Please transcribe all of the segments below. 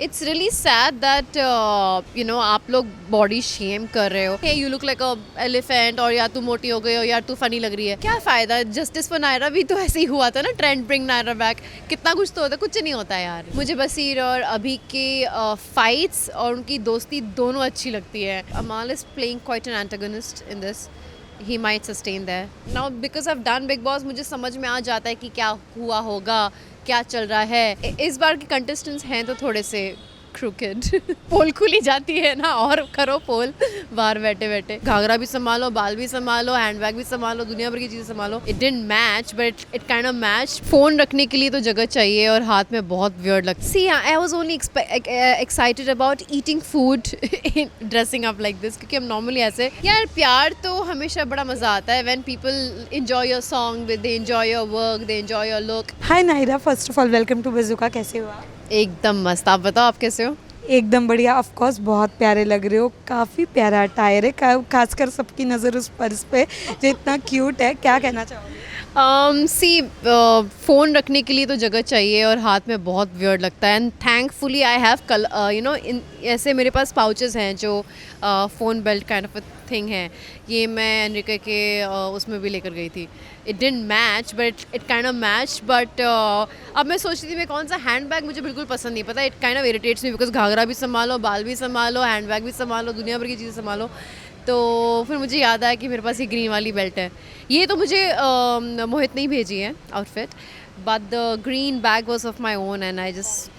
It's really sad that आप लोग body shame कर रहे हो। Hey you look like a elephant, और या तू मोटी हो गई हो, यार तू फनी लग रही है। क्या फायदा? जस्टिस फॉर नायरा भी तो ऐसे ही हुआ था ना, ट्रेंड ब्रिंग नायरा बैक। कितना कुछ तो होता है, कुछ नहीं होता है यार। मुझे बसीर और अभी के फाइट्स और उनकी दोस्ती दोनों अच्छी लगती है। अमाल is playing quite an antagonist in this. He might sustain that now because I have done big boss. मुझे समझ में आ जाता है कि क्या हुआ होगा, क्या चल रहा है। इस बार के कंटेस्टेंट्स हैं तो थोड़े से क्रूकेड। पोल खुली जाती है ना, और करो पोल बाहर बैठे बैठे। घाघरा भी संभालो, बाल भी संभालो, हैंडबैग भी संभालो, दुनिया भर की चीजें संभालो। It didn't match but it kind of match. Phone रखने के लिए तो जगह चाहिए और हाथ में बहुत वियर्ड लगता है। See I was only excited about eating food in dressing up like this, क्योंकि हम नॉर्मली ऐसे यार प्यार तो हमेशा बड़ा मजा आता है when people enjoy your song, they enjoy your work, they enjoy your look. Hi Naira, first of all welcome to Bazooka. कैसे हो आप? एकदम मस्त। आप बताओ, आप कैसे हो? एकदम बढ़िया। ऑफ कोर्स बहुत प्यारे लग रहे हो, काफ़ी प्यारा अटायर है, खासकर सबकी नज़र उस पर्स पे जो इतना क्यूट है। क्या कहना चाहोगे? सी फ़ोन रखने के लिए तो जगह चाहिए और हाथ में बहुत वियर्ड लगता है। एंड थैंकफुली आई हैव कल इन ऐसे मेरे पास पाउचेस हैं जो phone belt kind of thing है। ये मैं एनरिका के उसमें भी लेकर गई थी। It didn't match but it kind of match. But अब मैं सोच रही थी मैं कौन सा हैंड बैग, मुझे बिल्कुल पसंद नहीं। पता, it kind of irritates me because घाघरा भी संभालो, बाल भी संभालो, हैंड बैग भी संभालो, दुनिया भर की चीज़ें संभालो। तो फिर मुझे याद आया कि मेरे पास ये ग्रीन वाली बेल्ट है। ये तो मुझे मोहित ने ही भेजी है outfit, but the green bag was of my own and I just.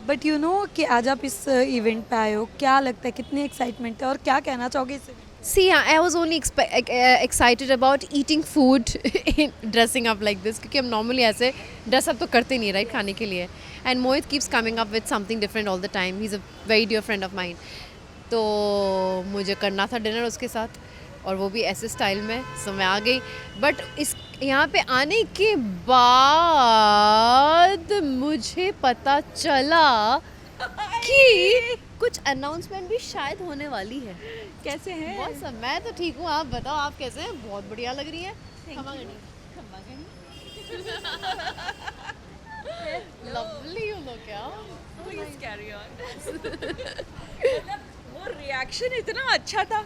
But you know कि आज आप इस इवेंट पे आए हो, क्या लगता है, कितनी एक्साइटमेंट है और क्या कहना चाहोगे इस see I was only excited about eating food in dressing up like this, क्योंकि हम नॉर्मली ऐसे ड्रेस अप तो करते नहीं, राइट, खाने के लिए। And Mohit keeps coming up with something different all the time. He is a very dear friend of mine. तो मुझे करना था डिनर उसके साथ, और वो भी ऐसे स्टाइल में। सो मैं आ गई। बट इस यहाँ पे आने के बाद मुझे पता चला कि कुछ अनाउंसमेंट भी शायद होने वाली है। कैसे हैं? बहुत सब। मैं तो ठीक हूँ, आप बताओ आप कैसे हैं? बहुत बढ़िया लग रही है। लवली हो लोग क्या। Please carry on. वो रिएक्शन इतना अच्छा था।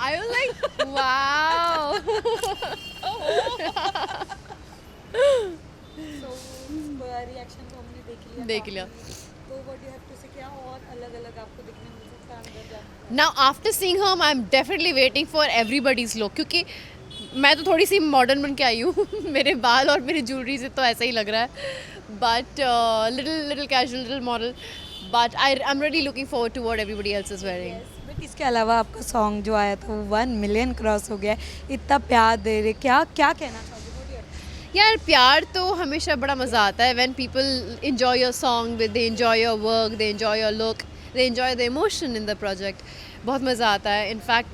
I was like wow. So reaction को हमने देख लिया। तो व्हाट यू हैव टू से, क्या और अलग-अलग आपको दिखने मिल सकता है अंदर जाने? Now after seeing her I am definitely waiting for everybody's look, क्योंकि मैं तो थोड़ी सी मॉडर्न बन के आई हूँ। मेरे बाल और मेरी ज्वेलरी से तो ऐसा ही लग रहा है, but little casual, little model. But I am really looking forward to what everybody else is wearing. But इसके अलावा आपका सॉन्ग जो आया था वो 1 मिलियन क्रॉस हो गया है, इतना प्यार दे रहे, क्या क्या कहना चाहोगे? यार प्यार तो हमेशा बड़ा मज़ा आता है when people enjoy your song, they enjoy your work, they enjoy your look, they enjoy the emotion in the project. बहुत मज़ा आता है। In fact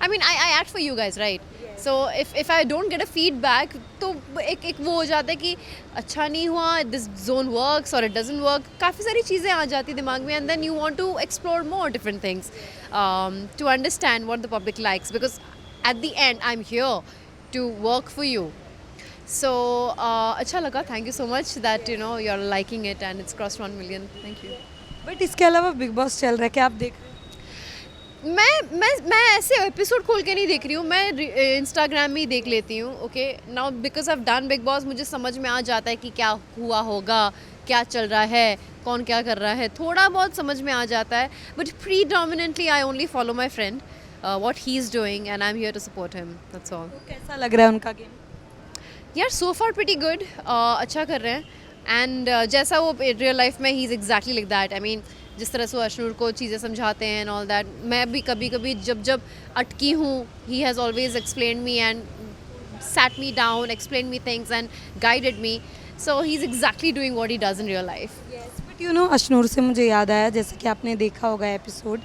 I mean I act for you guys, right? So if I don't get a feedback तो एक वो हो जाता है कि अच्छा नहीं हुआ, दिस जोन वर्क्स और इट डजंट वर्क। काफ़ी सारी चीज़ें आ जाती दिमाग में, and then you want to explore more different things to understand what the public likes, because at the end I am here to work for you. So अच्छा लगा। Thank you so much that you're liking it and it's crossed 1 million. Thank you. But इसके अलावा big boss चल रहा है, क्या आप देख रहे हैं? मैं ऐसे एपिसोड खोल के नहीं देख रही हूँ। मैं इंस्टाग्राम में ही देख लेती हूँ। Okay, now because I have done big boss, मुझे समझ में आ जाता है कि क्या हुआ होगा, क्या चल रहा है, कौन क्या कर रहा है, थोड़ा बहुत समझ में आ जाता है। But predominantly I only follow my friend, what he is doing, and I am here to support him, that's all. तो कैसा लग रहा है उनका गेम? यार सो फार प्रीटी गुड, अच्छा कर रहे हैं। एंड जैसा वो रियल लाइफ में he is exactly like that. I mean जिस तरह से वो अशनूर को चीज़ें समझाते हैं एंड ऑल दैट, मैं भी कभी कभी जब अटकी हूँ, he has always explain me and sat me down, explained me things and guided me. So he's exactly doing what he does in real life. But you know Ashnoor से मुझे याद आया, जैसे कि आपने देखा होगा एपिसोड,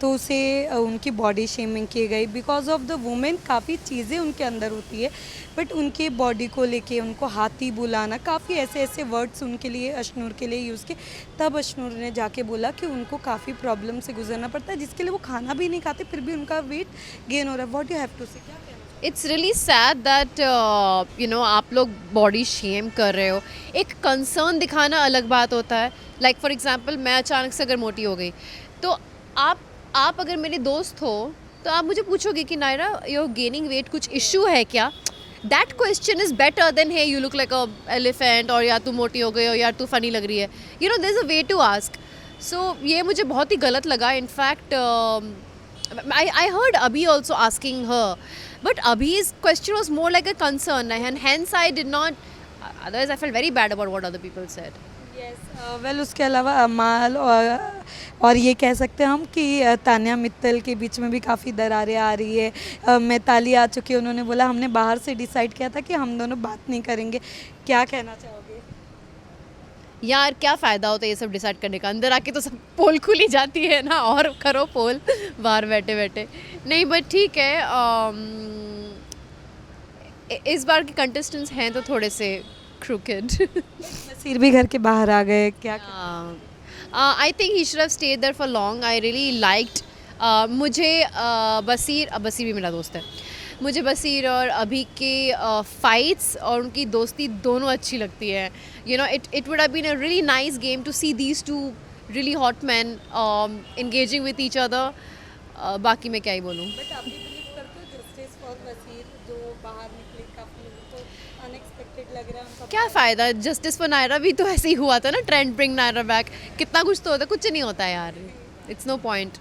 तो उसे उनकी बॉडी शेमिंग की गई बिकॉज ऑफ द वुमेन। काफ़ी चीज़ें उनके अंदर होती है, बट उनके बॉडी को लेके उनको हाथी बुलाना, काफ़ी ऐसे ऐसे वर्ड्स उनके लिए, अशनूर के लिए यूज़ किए। तब अशनूर ने जाके बोला कि उनको काफ़ी प्रॉब्लम से गुजरना पड़ता है, जिसके लिए वो खाना भी नहीं खाते, फिर भी उनका वेट गेन हो रहा है। व्हाट यू हैव टू से, क्या कहना? इट्स रियली सैड दैट आप लोग बॉडी शेम कर रहे हो. एक कंसर्न दिखाना अलग बात होता है. लाइक फॉर एग्जांपल मैं अचानक से अगर मोटी हो गई तो आप अगर मेरे दोस्त हो तो आप मुझे पूछोगे कि नायरा यू गेनिंग वेट, कुछ इशू है क्या. That question is better than hey you look like a elephant, और या तू मोटी हो गई हो, या तू फनी लग रही है. There is a way to ask. So ये मुझे बहुत ही गलत लगा. In fact I heard Abhi also asking her, but Abhi's question was more like a concern, and hence I did not. Otherwise, I felt very bad about what other people said. Well उसके अलावा अमाल और ये कह सकते हैं हम कि तान्या मित्तल के बीच में भी काफ़ी दरारें आ रही है. मिताली आ चुकी है, उन्होंने बोला हमने बाहर से डिसाइड किया था कि हम दोनों बात नहीं करेंगे. क्या कहना चाहोगे? यार क्या फ़ायदा होता है ये सब डिसाइड करने का. अंदर आके तो सब पोल खुली जाती है ना, और करो पोल बाहर बैठे बैठे. नहीं बट ठीक है. इस बार के कंटेस्टेंट्स हैं तो थोड़े से crooked. नसीर भी घर के बाहर आ गए. क्या I think he should have stayed there for long. I really liked. मुझे बसीर भी मेरा दोस्त है. मुझे बसीर और अभी के फाइट्स और उनकी दोस्ती दोनों अच्छी लगती है. It would have been a really nice game to see these two really hot men engaging with each other. बाकी मैं क्या ही बोलूँ. बट आप भी बिलीव करते हो जस्टिस फॉर वसीर जो बाहर निकले, काफ़ी लोगों को अनएक्सपेक्टेड लग रहा है उनका. क्या फ़ायदा. जस्टिस फॉर नायरा भी तो ऐसे ही हुआ था ना. Trend bring Naira back. कितना कुछ तो होता है, कुछ नहीं होता है यार. It's no point.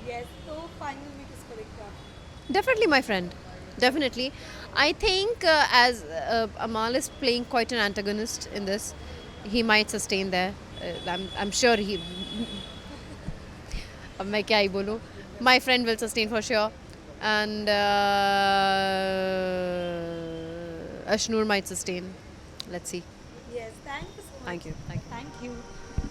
यस, तो फाइनल में किसको देखते आप? Definitely my friend. Definitely. I think as Amal is playing quite an antagonist in this, he might sustain there. I'm sure he. अब मैं क्या ही बोलूँ. My friend will sustain for sure. And Ashnur might sustain. Let's see. Yes, thank you so much. Thank you. Thank you. Thank you.